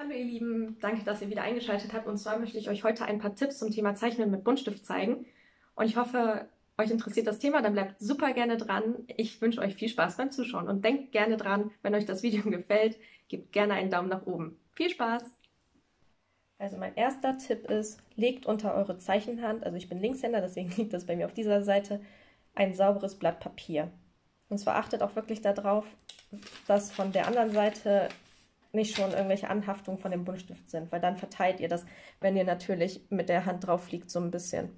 Hallo ihr Lieben, danke, dass ihr wieder eingeschaltet habt. Und zwar möchte ich euch heute ein paar Tipps zum Thema Zeichnen mit Buntstift zeigen. Und ich hoffe, euch interessiert das Thema, dann bleibt super gerne dran. Ich wünsche euch viel Spaß beim Zuschauen und denkt gerne dran, wenn euch das Video gefällt, gebt gerne einen Daumen nach oben. Viel Spaß! Also mein erster Tipp ist, legt unter eure Zeichenhand, also ich bin Linkshänder, deswegen liegt das bei mir auf dieser Seite, ein sauberes Blatt Papier. Und zwar achtet auch wirklich darauf, dass von der anderen Seite nicht schon irgendwelche Anhaftungen von dem Buntstift sind, weil dann verteilt ihr das, wenn ihr natürlich mit der Hand drauf liegt, so ein bisschen.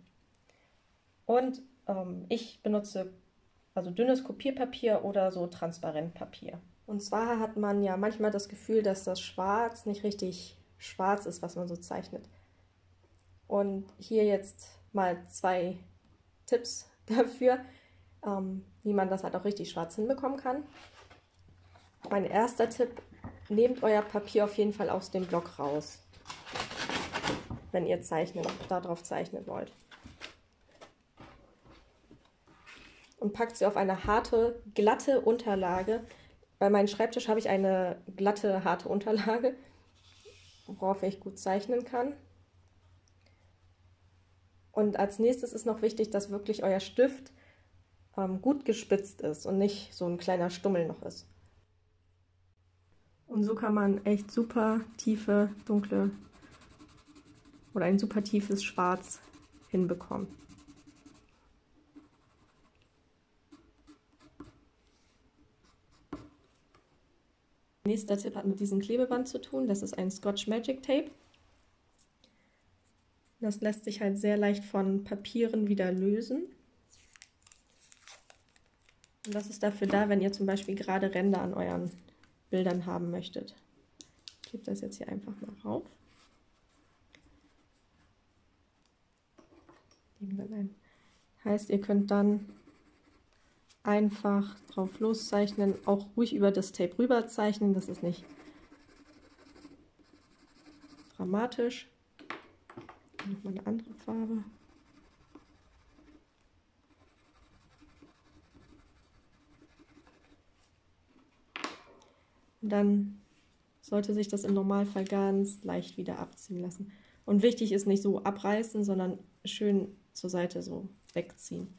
Und ich benutze also dünnes Kopierpapier oder so Transparentpapier. Und zwar hat man ja manchmal das Gefühl, dass das Schwarz nicht richtig schwarz ist, was man so zeichnet. Und hier jetzt mal 2 Tipps dafür, wie man das halt auch richtig schwarz hinbekommen kann. Mein erster Tipp: Nehmt euer Papier auf jeden Fall aus dem Block raus, wenn ihr darauf zeichnen wollt. Und packt sie auf eine harte, glatte Unterlage. Bei meinem Schreibtisch habe ich eine glatte, harte Unterlage, worauf ich gut zeichnen kann. Und als nächstes ist noch wichtig, dass wirklich euer Stift gut gespitzt ist und nicht so ein kleiner Stummel noch ist. Und so kann man echt super tiefe, dunkle oder ein super tiefes Schwarz hinbekommen. Nächster Tipp hat mit diesem Klebeband zu tun. Das ist ein Scotch Magic Tape. Das lässt sich halt sehr leicht von Papieren wieder lösen. Und das ist dafür da, wenn ihr zum Beispiel gerade Ränder an euren Bildern haben möchtet. Ich klebe das jetzt hier einfach mal rauf. Heißt, ihr könnt dann einfach drauf loszeichnen, auch ruhig über das Tape rüber zeichnen, das ist nicht dramatisch. Nochmal eine andere Farbe. Und dann sollte sich das im Normalfall ganz leicht wieder abziehen lassen. Und wichtig ist nicht so abreißen, sondern schön zur Seite so wegziehen.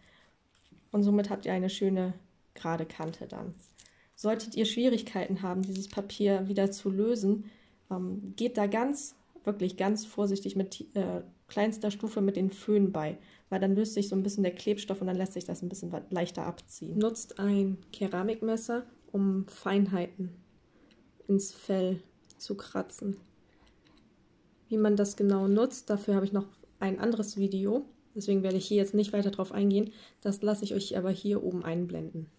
Und somit habt ihr eine schöne gerade Kante dann. Solltet ihr Schwierigkeiten haben, dieses Papier wieder zu lösen, geht da wirklich ganz vorsichtig mit kleinster Stufe mit den Föhn bei, weil dann löst sich so ein bisschen der Klebstoff und dann lässt sich das ein bisschen leichter abziehen. Nutzt ein Keramikmesser, um Feinheiten ins Fell zu kratzen. Wie man das genau nutzt, dafür habe ich noch ein anderes Video, deswegen werde ich hier jetzt nicht weiter drauf eingehen, das lasse ich euch aber hier oben einblenden.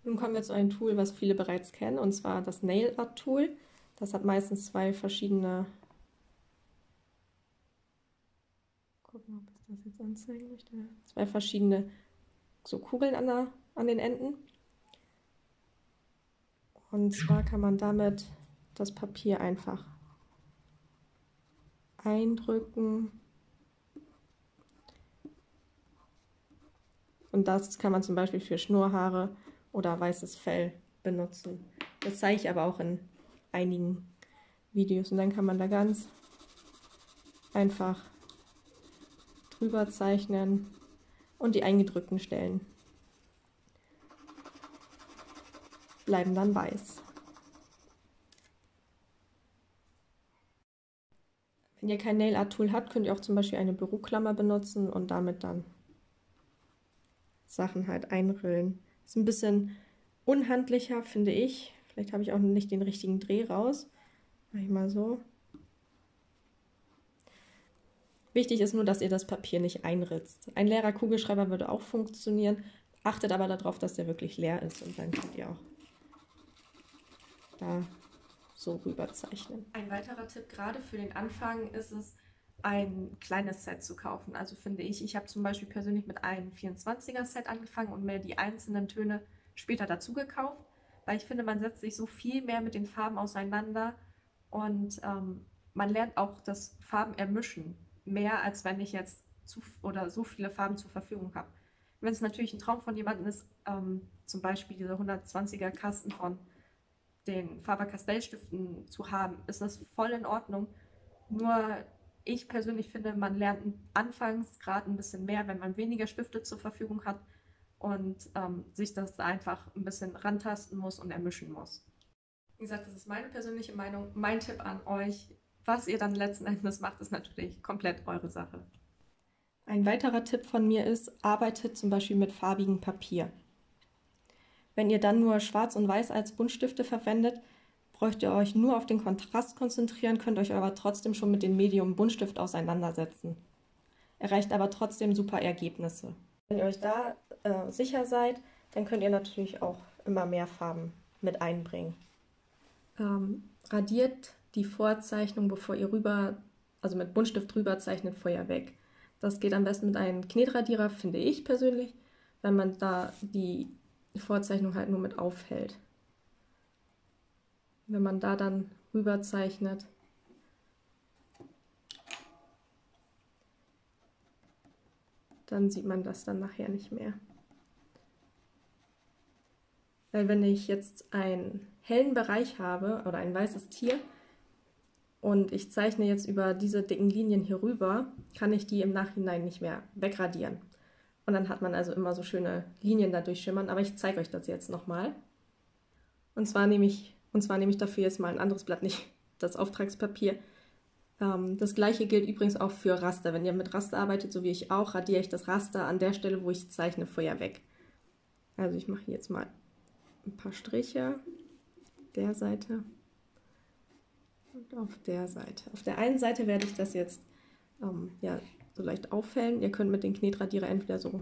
Nun kommen wir zu einem Tool, was viele bereits kennen, und zwar das Nail Art Tool. Das hat meistens 2 verschiedene, gucken, ob ich das jetzt anzeigen möchte, 2 verschiedene so Kugeln an den Enden. Und zwar kann man damit das Papier einfach eindrücken. Und das kann man zum Beispiel für Schnurrhaare oder weißes Fell benutzen. Das zeige ich aber auch in einigen Videos. Und dann kann man da ganz einfach drüber zeichnen und die eingedrückten Stellen bleiben dann weiß. Wenn ihr kein Nail Art Tool habt, könnt ihr auch zum Beispiel eine Büroklammer benutzen und damit dann Sachen halt einrillen. Ist ein bisschen unhandlicher, finde ich. Vielleicht habe ich auch nicht den richtigen Dreh raus. Mach ich mal so. Wichtig ist nur, dass ihr das Papier nicht einritzt. Ein leerer Kugelschreiber würde auch funktionieren. Achtet aber darauf, dass der wirklich leer ist und dann könnt ihr auch da so rüber zeichnen. Ein weiterer Tipp gerade für den Anfang ist es, ein kleines Set zu kaufen. Also finde ich habe zum Beispiel persönlich mit einem 24er Set angefangen und mir die einzelnen Töne später dazu gekauft, weil ich finde, man setzt sich so viel mehr mit den Farben auseinander und man lernt auch das Farben ermischen, mehr als wenn ich jetzt so viele Farben zur Verfügung habe. Wenn es natürlich ein Traum von jemandem ist, zum Beispiel dieser 120er Kasten von den Faber-Castell-Stiften zu haben, ist das voll in Ordnung. Nur ich persönlich finde, man lernt anfangs gerade ein bisschen mehr, wenn man weniger Stifte zur Verfügung hat und sich das einfach ein bisschen rantasten muss und ermischen muss. Wie gesagt, das ist meine persönliche Meinung. Mein Tipp an euch, was ihr dann letzten Endes macht, ist natürlich komplett eure Sache. Ein weiterer Tipp von mir ist, arbeitet zum Beispiel mit farbigem Papier. Wenn ihr dann nur Schwarz und Weiß als Buntstifte verwendet, braucht ihr euch nur auf den Kontrast konzentrieren, könnt euch aber trotzdem schon mit dem Medium Buntstift auseinandersetzen. Erreicht aber trotzdem super Ergebnisse. Wenn ihr euch da sicher seid, dann könnt ihr natürlich auch immer mehr Farben mit einbringen. Radiert die Vorzeichnung, bevor ihr mit Buntstift drüber zeichnet, vorher weg. Das geht am besten mit einem Knetradierer, finde ich persönlich, wenn man da die Vorzeichnung halt nur mit aufhält. Wenn man da dann rüber zeichnet, dann sieht man das dann nachher nicht mehr. Weil wenn ich jetzt einen hellen Bereich habe oder ein weißes Tier und ich zeichne jetzt über diese dicken Linien hier rüber, kann ich die im Nachhinein nicht mehr wegradieren. Und dann hat man also immer so schöne Linien da durchschimmern, aber ich zeige euch das jetzt nochmal. Und zwar nehme ich dafür jetzt mal ein anderes Blatt, nicht das Auftragspapier. Das gleiche gilt übrigens auch für Raster. Wenn ihr mit Raster arbeitet, so wie ich auch, radiere ich das Raster an der Stelle, wo ich zeichne, vorher weg. Also ich mache jetzt mal ein paar Striche auf der Seite und auf der Seite. Auf der einen Seite werde ich das jetzt so leicht aufhellen. Ihr könnt mit dem Knetradierer entweder so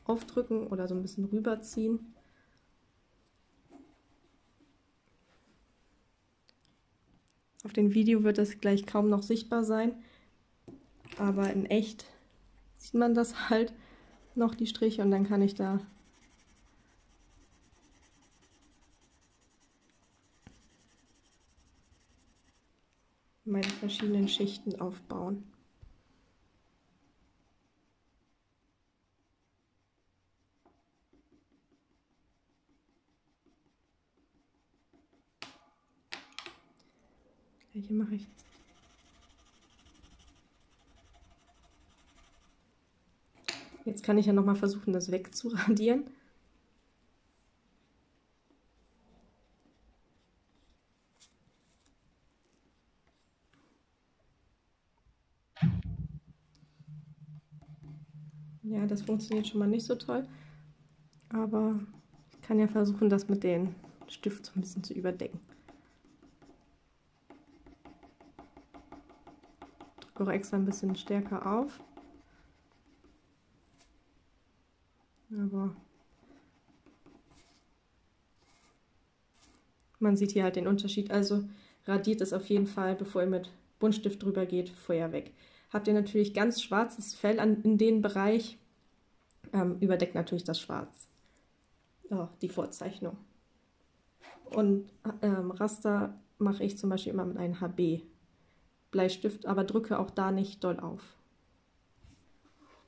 aufdrücken oder so ein bisschen rüberziehen. Auf dem Video wird das gleich kaum noch sichtbar sein, aber in echt sieht man das halt noch, die Striche, und dann kann ich da meine verschiedenen Schichten aufbauen. Hier mache ich. Jetzt kann ich ja noch mal versuchen, das wegzuradieren. Ja, das funktioniert schon mal nicht so toll, aber ich kann ja versuchen, das mit dem Stift so ein bisschen zu überdecken. Auch extra ein bisschen stärker auf. Aber man sieht hier halt den Unterschied. Also radiert es auf jeden Fall, bevor ihr mit Buntstift drüber geht, vorher weg. Habt ihr natürlich ganz schwarzes Fell in den Bereich, überdeckt natürlich das Schwarz. Ja, die Vorzeichnung. Und Raster mache ich zum Beispiel immer mit einem HB Bleistift, aber drücke auch da nicht doll auf.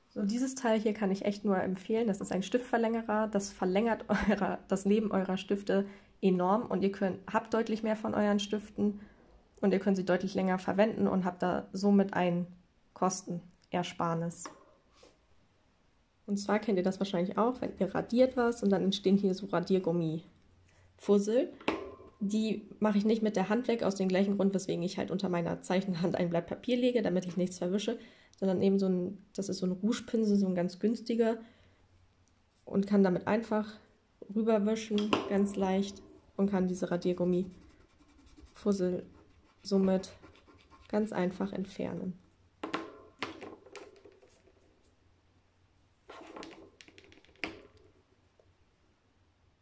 So, dieses Teil hier kann ich echt nur empfehlen. Das ist ein Stiftverlängerer. Das verlängert das Leben eurer Stifte enorm und ihr habt deutlich mehr von euren Stiften und ihr könnt sie deutlich länger verwenden und habt da somit ein Kostenersparnis. Und zwar kennt ihr das wahrscheinlich auch, wenn ihr radiert was und dann entstehen hier so Radiergummi-Fussel. Die mache ich nicht mit der Hand weg, aus dem gleichen Grund, weswegen ich halt unter meiner Zeichenhand ein Blatt Papier lege, damit ich nichts verwische, sondern eben das ist so ein Rougepinsel, so ein ganz günstiger, und kann damit einfach rüberwischen, ganz leicht, und kann diese Radiergummi-Fussel somit ganz einfach entfernen.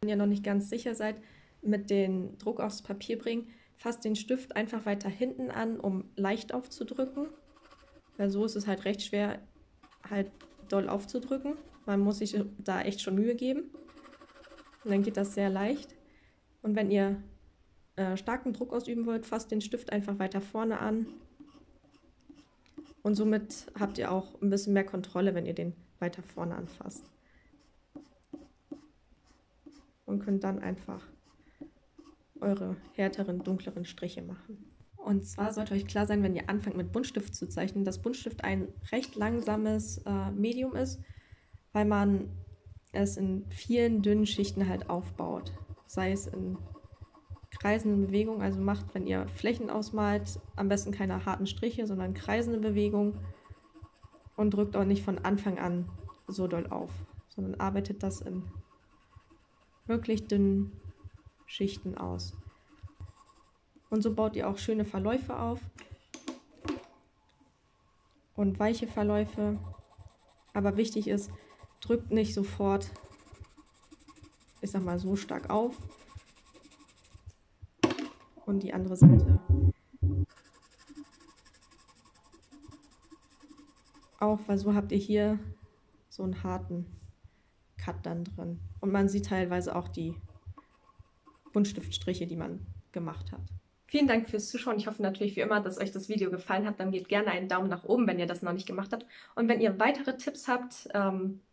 Wenn ihr noch nicht ganz sicher seid, mit dem Druck aufs Papier bringen, fasst den Stift einfach weiter hinten an, um leicht aufzudrücken. Weil so ist es halt recht schwer, halt doll aufzudrücken. Man muss sich da echt schon Mühe geben. Und dann geht das sehr leicht. Und wenn ihr starken Druck ausüben wollt, fasst den Stift einfach weiter vorne an. Und somit habt ihr auch ein bisschen mehr Kontrolle, wenn ihr den weiter vorne anfasst. Und könnt dann einfach eure härteren, dunkleren Striche machen. Und zwar sollte euch klar sein, wenn ihr anfangt mit Buntstift zu zeichnen, dass Buntstift ein recht langsames Medium ist, weil man es in vielen dünnen Schichten halt aufbaut. Sei es in kreisenden Bewegungen, also macht, wenn ihr Flächen ausmalt, am besten keine harten Striche, sondern kreisende Bewegungen und drückt auch nicht von Anfang an so doll auf, sondern arbeitet das in wirklich dünnen Schichten aus. Und so baut ihr auch schöne Verläufe auf und weiche Verläufe. Aber wichtig ist, drückt nicht sofort, ich sag mal, so stark auf. Und die andere Seite auch, weil so habt ihr hier so einen harten Cut dann drin. Und man sieht teilweise auch die Buntstiftstriche, die man gemacht hat. Vielen Dank fürs Zuschauen. Ich hoffe natürlich wie immer, dass euch das Video gefallen hat. Dann gebt gerne einen Daumen nach oben, wenn ihr das noch nicht gemacht habt. Und wenn ihr weitere Tipps habt,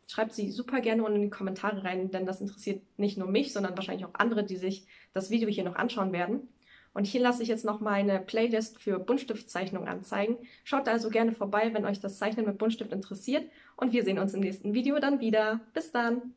schreibt sie super gerne unten in die Kommentare rein, denn das interessiert nicht nur mich, sondern wahrscheinlich auch andere, die sich das Video hier noch anschauen werden. Und hier lasse ich jetzt noch meine Playlist für Buntstiftzeichnungen anzeigen. Schaut also gerne vorbei, wenn euch das Zeichnen mit Buntstift interessiert. Und wir sehen uns im nächsten Video dann wieder. Bis dann!